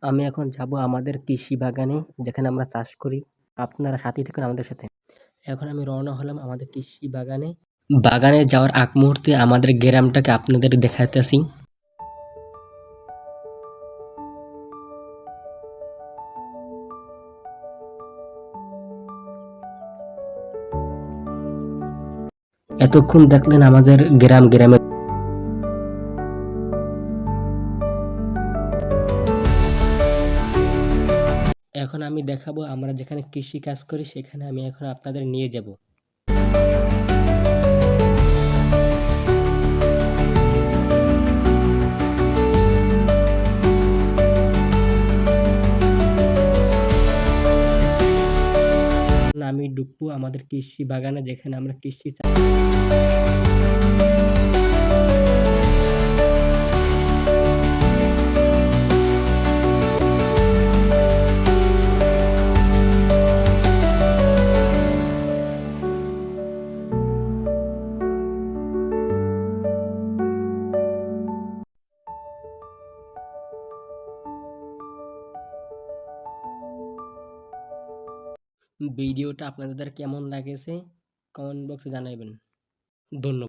আমি এখন যাব আমাদের কৃষি বাগানে, যেখানে আমরা চাষ করি। আপনারা সাথেই থাকুন আমাদের সাথে। এখন আমি রওনা হলাম আমাদের কৃষি বাগানে। বাগানে যাওয়ার আগ মুহূর্তে আমাদের গ্রামটাকে আপনাদের দেখাইতেছি। এতক্ষণ দেখলেন আমাদের গ্রামে এখন আমি দেখাবো আমরা যেখানে কৃষি কাজ করি, সেখানে আমি এখন আপনাদের নিয়ে যাব। আমি ঢুকবো আমাদের কৃষি বাগানে, যেখানে আমরা কৃষি ভিডিওটা আপনাদের কেমন লাগেছে কমেন্ট বক্সে জানাবেন। ধন্যবাদ।